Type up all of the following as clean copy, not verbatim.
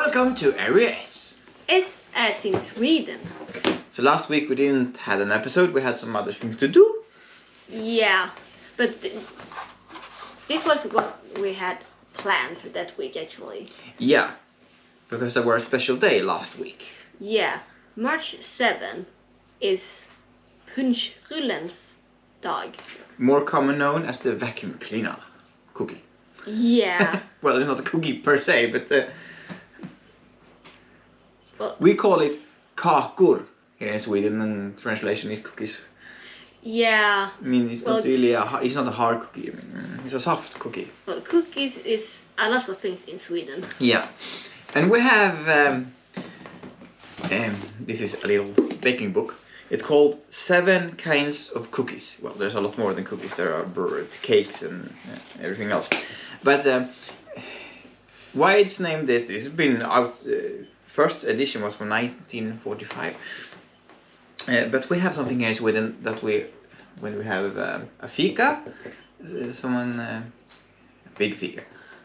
Welcome to Area S. S as in Sweden. So last week we didn't have an episode, we had some other things to do. Yeah, but this was what we had planned for that week actually. Yeah, because there was a special day last week. Yeah, March 7 is Punchrullens dag. More common known as the Vaccumcleaner-cookie. Yeah. Well, it's not a cookie per se, but well, we call it kakor here in Sweden, and translation is cookies. Yeah. I mean, it's not really it's not a hard cookie. I mean, it's a soft cookie. Well, cookies is a lot of things in Sweden. Yeah, and we have this is a little baking book. It's called 7 Kinds of Cookies. Well, there's a lot more than cookies. There are bread, cakes, and everything else. But why it's named this? This has been out. First edition was from 1945. But we have something here in Sweden that when we have a fika, a big fika.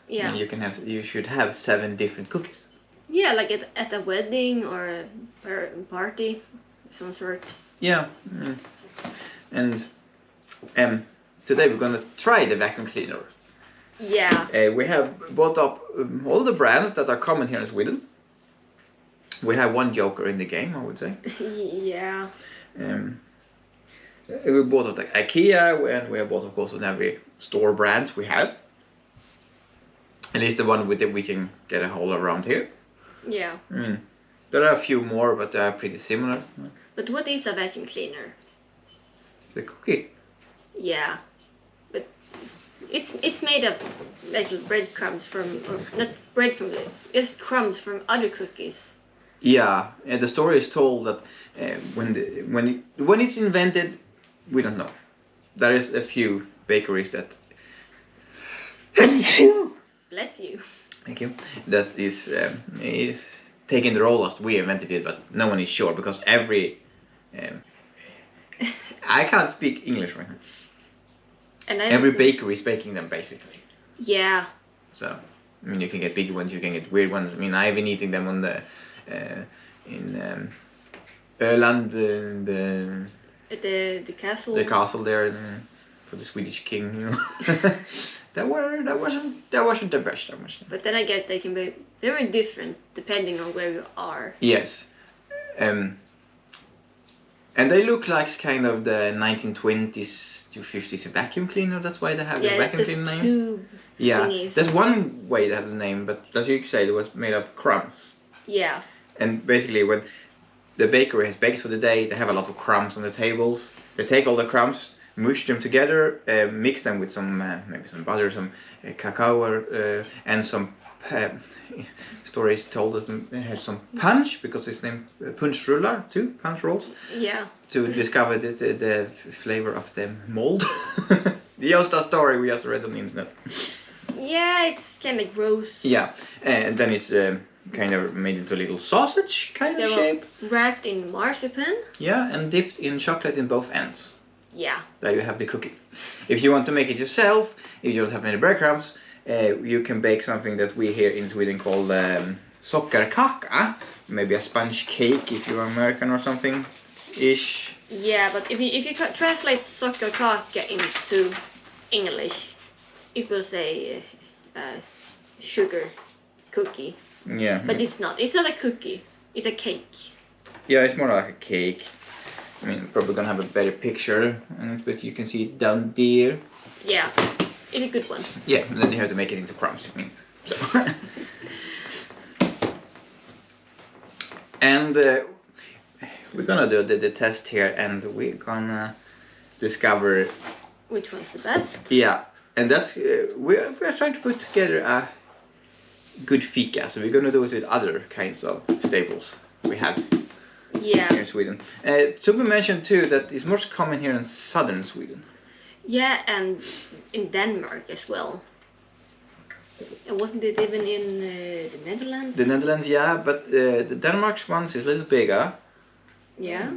Yeah. And you should have 7 different cookies. Yeah, like at a wedding or a party of some sort. Yeah. And today we're gonna try the vacuum cleaner. Yeah. We have bought up all the brands that are common here in Sweden. We have one joker in the game, I would say. Yeah. We bought it at IKEA, and we have bought, of course, on every store brand we have. At least the one that we can get a hold of around here. Yeah. There are a few more, but they are pretty similar. But what is a vacuum cleaner? It's a cookie. Yeah. But it's made of little breadcrumbs from, or not breadcrumbs, it's crumbs from other cookies. Yeah, and the story is told that when it's invented, we don't know. There is a few bakeries that Bless you. Thank you. That is taking the role as we invented it, but no one is sure because every I can't speak English right now. And every bakery is baking them basically. Yeah. So I mean, you can get big ones, you can get weird ones. I mean, I've been eating them on the in Öland, the castle. The castle there for the Swedish king, you know. that wasn't the best, I must say. But then I guess they can be very different depending on where you are. Yes, and they look like kind of the 1920s to 50s vacuum cleaner. That's why they have the vacuum cleaner name. Tube thingies. That's one way they have the name, but as you say, it was made of crumbs. Yeah. And basically, when the bakery has baked for the day, they have a lot of crumbs on the tables. They take all the crumbs, mush them together, mix them with some maybe some butter, some cacao, and some stories told us they had some punch because it's named Punchruller too, Punchrullens. Yeah. To discover the flavor of the mold. Just a story we just read on the internet. Yeah, it's kind of gross. Yeah, and then it's kind of made into a little sausage kind of shape. Wrapped in marzipan. Yeah, and dipped in chocolate in both ends. Yeah. There you have the cookie. If you want to make it yourself, if you don't have many breadcrumbs, you can bake something that we here in Sweden call sockerkaka. Maybe a sponge cake if you're American or something ish. Yeah, but if you translate sockerkaka into English, it will say sugar cookie. Yeah. But it's not. It's not a cookie. It's a cake. Yeah, it's more like a cake. I mean, probably gonna have a better picture, but you can see it down there. Yeah, it's a good one. Yeah, and then you have to make it into crumbs. I mean, so. And we're gonna do the test here, and we're gonna discover which one's the best. Yeah, and that's we're trying to put together a good fika, so we're gonna do it with other kinds of staples we have here in Sweden. To be mentioned too that it's most common here in southern Sweden. Yeah, and in Denmark as well. And wasn't it even in the Netherlands? The Netherlands, yeah, but the Denmark's ones is a little bigger. Yeah.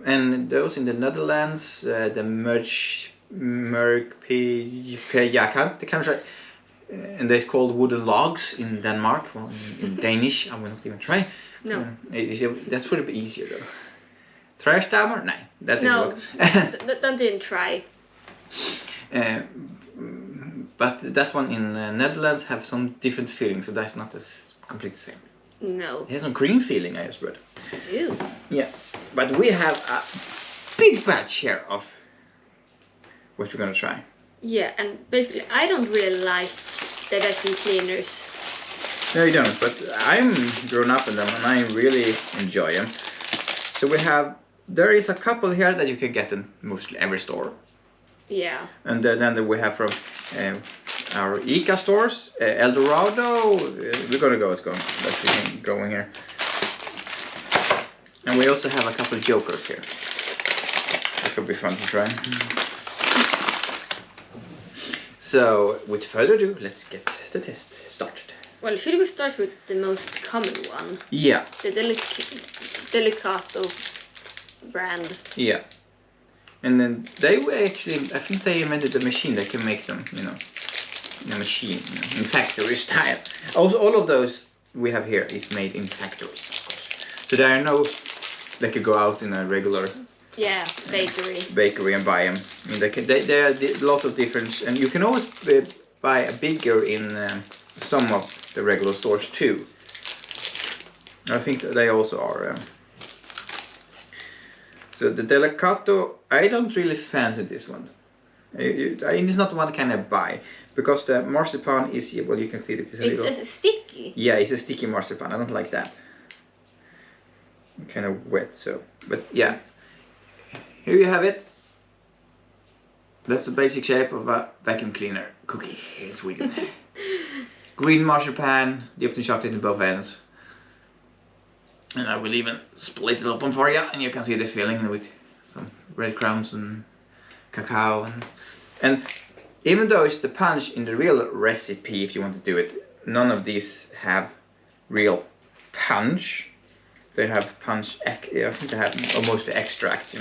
And those in the Netherlands, the merk, ja, kanske and they're called wooden logs in Denmark. Well, in Danish, I will not even try. No. That would be easier though. Trästammar? Nej, that didn't No, work. don't even try. But that one in Netherlands have some different feelings, so that's not as completely the same. No. It has some cream feeling, I just read. Ew. Yeah, but we have a big batch here of what we're gonna try. Yeah, and basically I don't really like the vacuum cleaners. No, you don't, but I'm grown up in them and I really enjoy them. So there is a couple here that you can get in mostly every store. Yeah. And then we have from our ICA stores, Eldorado. We're gonna go. Let's go in here. And we also have a couple of jokers here. That could be fun to try. So, with further ado, let's get the test started. Well, should we start with the most common one? Yeah. The Delicato brand. Yeah. And then they were actually, I think they invented a machine that can make them, in a machine, in factory style. Also, all of those we have here is made in factories, of course. So there are no, they could go out in a regular bakery and buy them. I mean, there are a lot of different, and you can always buy a bigger in some of the regular stores too. I think they also are. So the Delicato, I don't really fancy this one. It's not the one kind of buy, because the marzipan is, well, you can feel it. It's sticky. Yeah, it's a sticky marzipan. I don't like that. Kind of wet, so. But yeah, here you have it. That's the basic shape of a vacuum cleaner cookie here in Sweden. Green marzipan, dipped in chocolate in both ends. And I will even split it open for you, and you can see the filling with some breadcrumbs and cacao. And even though it's the punch in the real recipe, if you want to do it, none of these have real punch. They have punch, I think they have almost the extract, So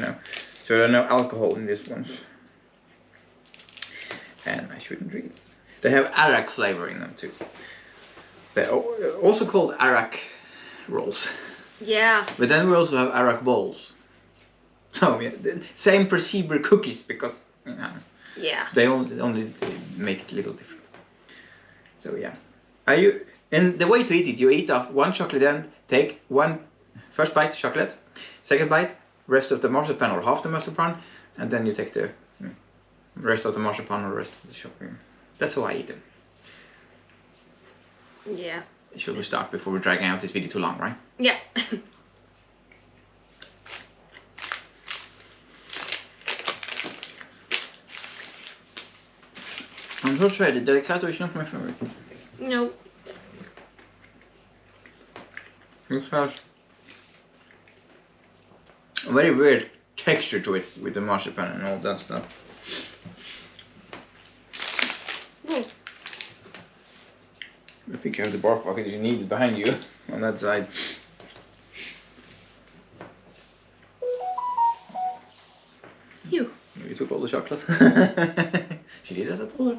there are no alcohol in these ones. And I shouldn't read. They have arak flavor in them too. They're also called arak rolls. Yeah. But then we also have arak balls. So yeah, the same procedure cookies, because yeah, they only make it a little different. So yeah, and the way to eat it, you eat off one chocolate end, take first bite chocolate, second bite rest of the marzipan or half the marzipan, and then you take the rest of the marzipan or the rest of the chocolate. That's how I eat them. Yeah. Should we start before we're dragging out this video too long, right? Yeah. I'm so sorry, the Delicato is not my favorite. No. It has a very weird texture to it with the marzipan and all that stuff. Oh. I think you have the bark pocket you need behind you on that side. You took all the chocolate. She did that at all.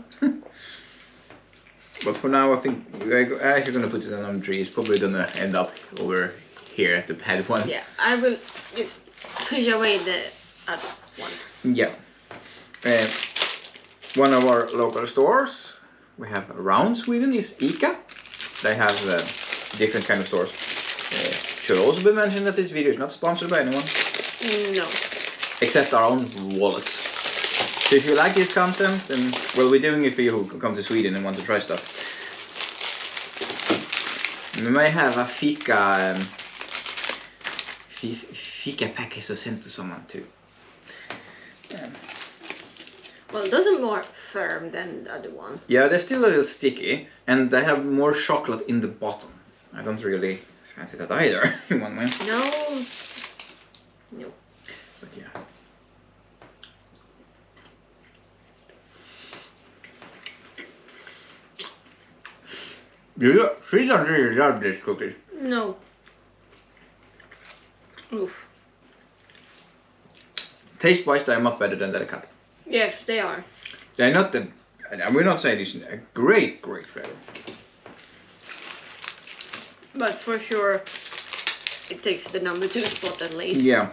But for now, I think we're actually going to put it on the tree. It's probably going to end up over here at the head one. Yeah, I will just push away the other one. Yeah. One of our local stores we have around Sweden is ICA. They have different kind of stores. Should also be mentioned that this video is not sponsored by anyone. No. Except our own wallets. So if you like this content, then well, we're doing it for you who come to Sweden and want to try stuff. We may have a fika package to send to someone too. Well, those are more firm than the other one. Yeah, they're still a little sticky, and they have more chocolate in the bottom. I don't really fancy that either, in one way. No. No. But yeah. She don't really love this cookie. No. Oof. Taste-wise, they are much better than Delicato. Yes, they are. They're not the I will not say this is a great flavor. But for sure, it takes the number 2 spot at least. Yeah,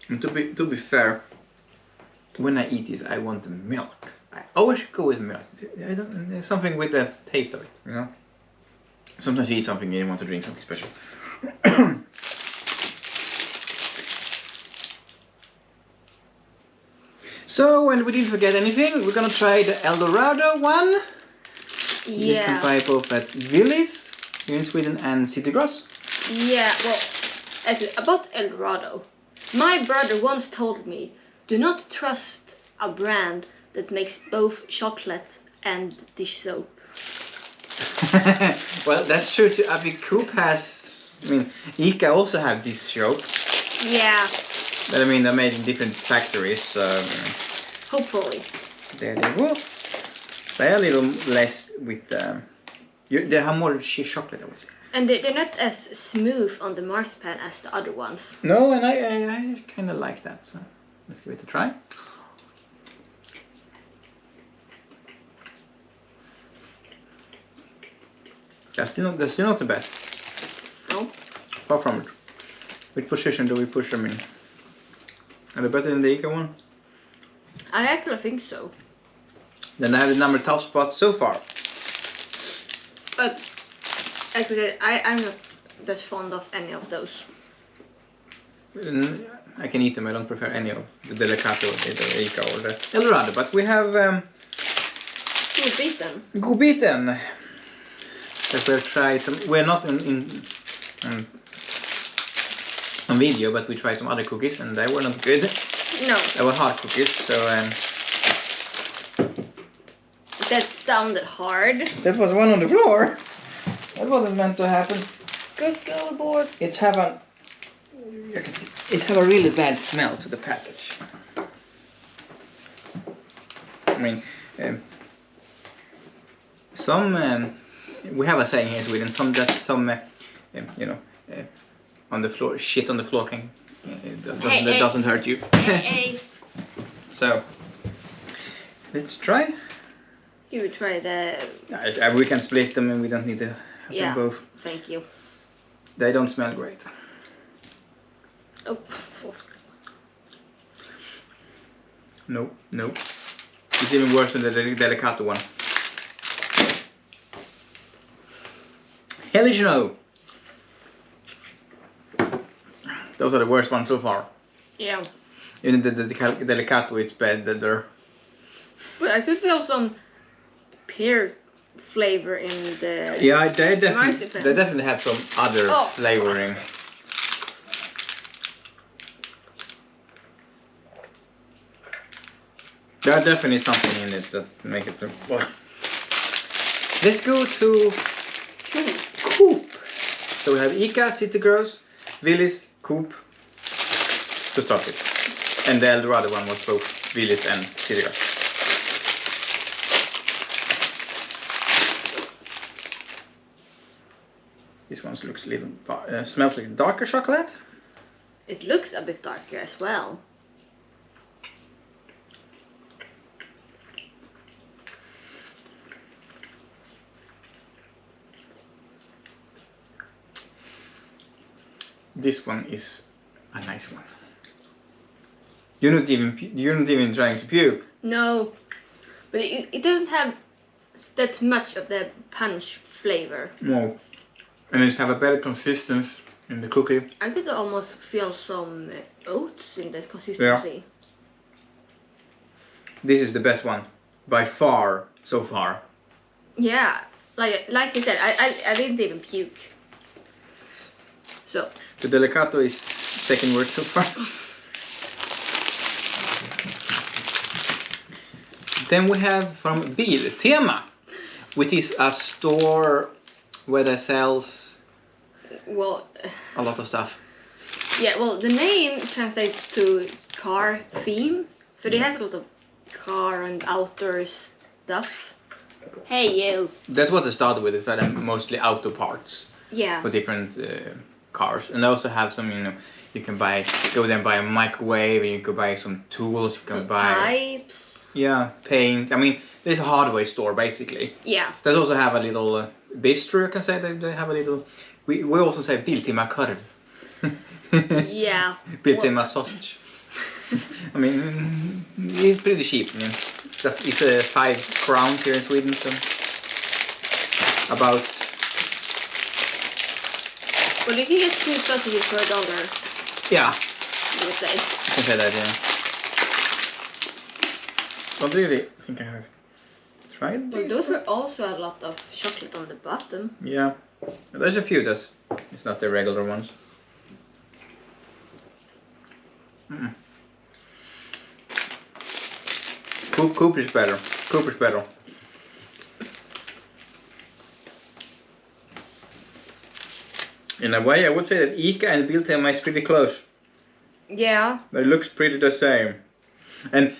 and to be fair, when I eat this, I want the milk. I always go with milk. There's something with the taste of it, you know. Sometimes you eat something and you want to drink something special. So, and we didn't forget anything, we're gonna try the Eldorado one. Yeah. You can buy both at Willys here in Sweden and City Gross. Yeah, well, actually, about Eldorado. My brother once told me, do not trust a brand that makes both chocolate and dish soap. Well, that's true too. I think Coop has, I mean, ICA also have this soap. Yeah. But I mean, they're made in different factories, so... Hopefully. There they go. They're a little less with... they have more chocolate, I would say. And they're not as smooth on the marzipan as the other ones. No, and I kind of like that, so let's give it a try. That's still not the best. No. Far from it. Which position do we push them in? Are they better than the ICA one? I actually think so. Then I have the number 12 spot so far. But actually, I'm not that fond of any of those. I can eat them, I don't prefer any of the Delicato, the ICA or the Eldorado. But we have Godbiten. Godbiten. That we've tried some, we're not on video, but we tried some other cookies and they were not good. No. They were hard cookies, so... That sounded hard. That was one on the floor. That wasn't meant to happen. Good go aboard. It have a really bad smell to the package. I mean, some we have a saying here in Sweden. You know, on the floor, shit on the floor can doesn't hurt you. Hey. So let's try. You would try the... We can split them and we don't need to have them both. Thank you. They don't smell great. Oh. No. It's even worse than the Delicato one. Hellish no! Those are the worst ones so far. Yeah. Even the Delicato is better. But I could feel some pear flavor in the... Yeah, they definitely have some other flavoring. There's definitely something in it that make it look... Let's go to Coop. So we have ICA, City Gross, Willys, Coop to start with. And the Eldorado one was both Willys and City Gross. This one looks a little smells like darker chocolate. It looks a bit darker as well. This one is a nice one. You're not even trying to puke. No, but it doesn't have that much of the punch flavor. No, and it have a better consistency in the cookie. I could almost feel some oats in the consistency. Yeah. This is the best one by far so far. Yeah, like I said, I didn't even puke. So the Delicato is second worst so far. Then we have from Biltema, which is a store where they sells a lot of stuff. Yeah, well, the name translates to car theme, so it has a lot of car and outdoor stuff. Hey you! That's what they started with. It's mostly auto parts. Yeah. For different cars, and they also have some. You can go there and buy a microwave, and you can buy some tools. You can buy pipes. Yeah, paint. I mean, It's a hardware store basically. Yeah. They also have a little bistro, you can say. They have a little. We also say Biltema-korv. Yeah. Biltema sausage. I mean, it's pretty cheap. I mean, it's a 5 crowns here in Sweden, so about. Well, you can get 2 sausages for $1. Yeah. You would say. I can say that, yeah. Don't really think I have tried Well, these. those were also a lot of chocolate on the bottom. Yeah, there's a few that's. It's not the regular ones. Mm. Coop is better. Coop is better. In a way, I would say that Ica and Biltema is pretty close. Yeah. It looks pretty the same. And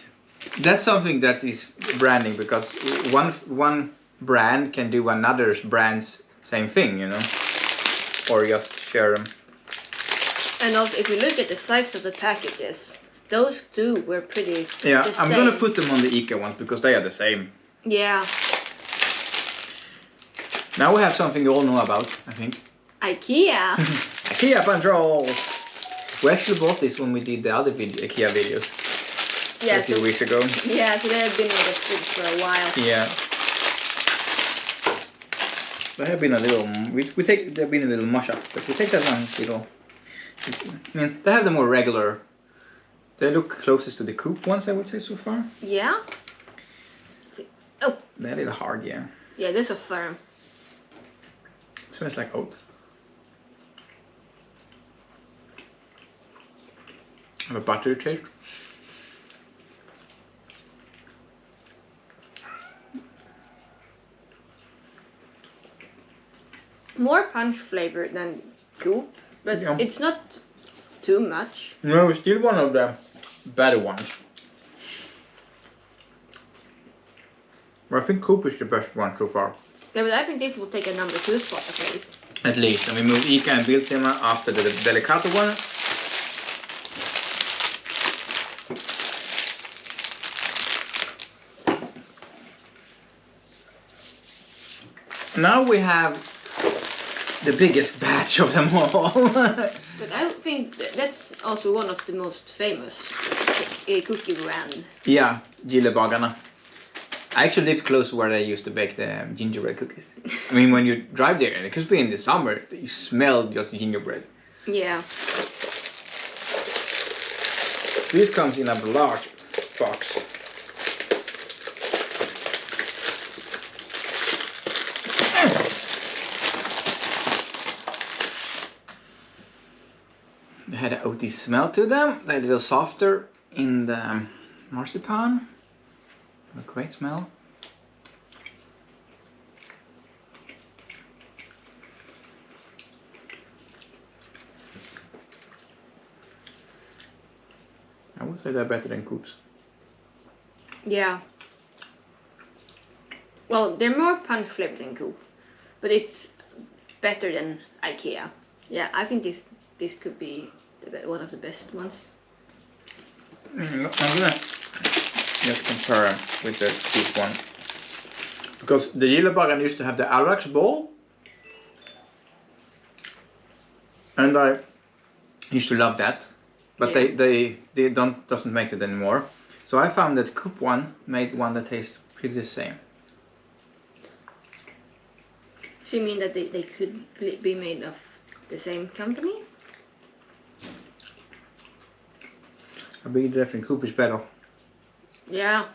that's something that is branding, because one brand can do another's brand's same thing, you know? Or just share them. And also, if you look at the size of the packages, those two were pretty Yeah, the I'm same. gonna put them on the Ica ones because they are the same. Yeah. Now we have something you all know about, I think. IKEA. IKEA Punchrullens! We actually bought this when we did the other IKEA videos Yeah. a few weeks ago. Yeah, so they have been in the fridge for a while. Yeah. They have been a little. They've been a little mush up, but we take that one little. I mean, they have the more regular. They look closest to the Coop ones, I would say so far. Yeah. Oh. They're a little hard, yeah. Yeah, this is firm. It smells like oat. Have a buttery taste. More punch flavor than Coop, but Yeah. it's not too much. No, it's still one of the better ones. But I think Coop is the best one so far. Yeah, but I think this will take a number 2 spot at least. At least. And we move Ica and Biltema after the Delicato one. Now we have the biggest batch of them all. But I think that's also one of the most famous cookie brand. Yeah, Gillebagarna. I actually lived close to where they used to bake the gingerbread cookies. I mean, when you drive there, it could be in the summer, you smell just gingerbread. Yeah. This comes in a large box. They had an oaty smell to them. They're a little softer in the marzipan. A great smell. I would say they're better than Coops. Yeah. Well, they're more punch flavored than Coop, but it's better than IKEA. Yeah, I think this could be one of the best ones. I'm gonna just compare with the Coop one. Because the Gillebagarna used to have the Arax bowl. And I used to love that. But Yeah. they doesn't make it anymore. So I found that Coop one made one that tastes pretty the same. So you mean that they could be made of the same company? I believe definitely Coop is better. Yeah.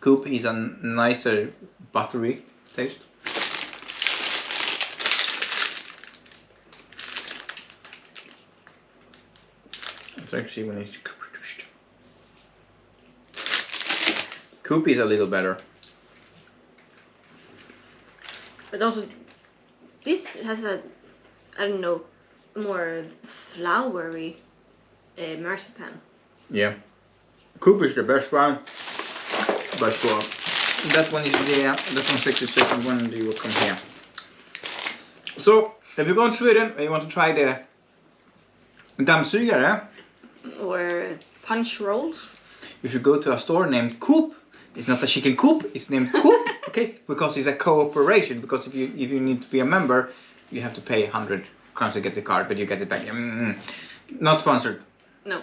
Coop is a nicer buttery taste. Let's actually when it's Coop is a little better. But also, this has a, I don't know, more floury marzipan. Yeah. Coop is the best one. But sure. That one is there. That one's 62nd one. You will come here. So, if you go to Sweden and you want to try the dammsugare, Or punch rolls. you should go to a store named Coop It's not a chicken coop, it's named Coop, okay? Because it's a cooperation. Because if you need to be a member, you have to pay 100 crowns to get the card, but you get it back. Not sponsored. No.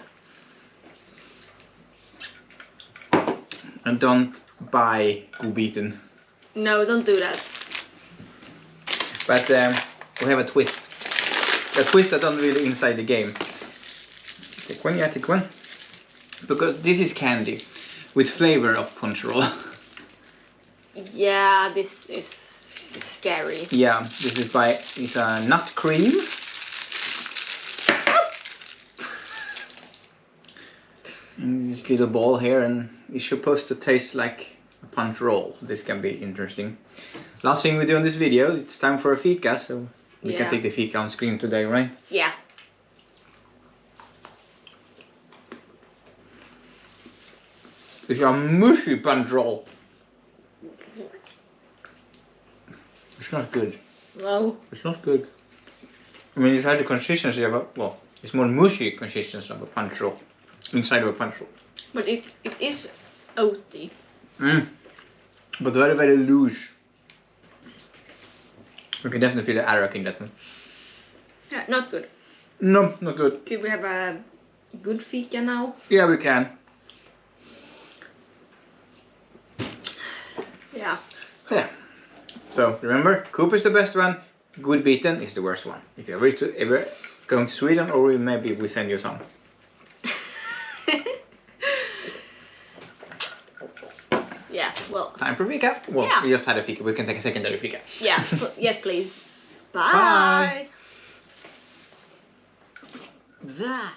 And don't buy godbiten. No, don't do that. But we have a twist. A twist that don't really inside the game. Take one, yeah, take one. Because this is candy with flavor of Punchrull. Yeah, this is scary. Yeah, this is it's a nut cream. And this little ball here, and it's supposed to taste like a Punchrull. This can be interesting. Last thing we do in this video, it's time for a fika, so we can take the fika on screen today, right? Yeah. It's a mushy Punchrull. It's not good. No. It's not good. I mean, it's had the consistency of a, well, it's more mushy consistency of a Punchrull. Inside of a Punchrull. But it is oaty. But very, very loose. You can definitely feel the arak in that one. Yeah, not good. No, not good. Could we have a good fika now? Yeah, we can. Yeah. Yeah. So remember, Coop is the best one. Godbiten is the worst one. If you're ever going to Sweden, or maybe we send you some. Yeah, well. Time for fika. Well, Yeah. we just had a fika. We can take a secondary fika. Yeah, yes, please. Bye. Bye. That.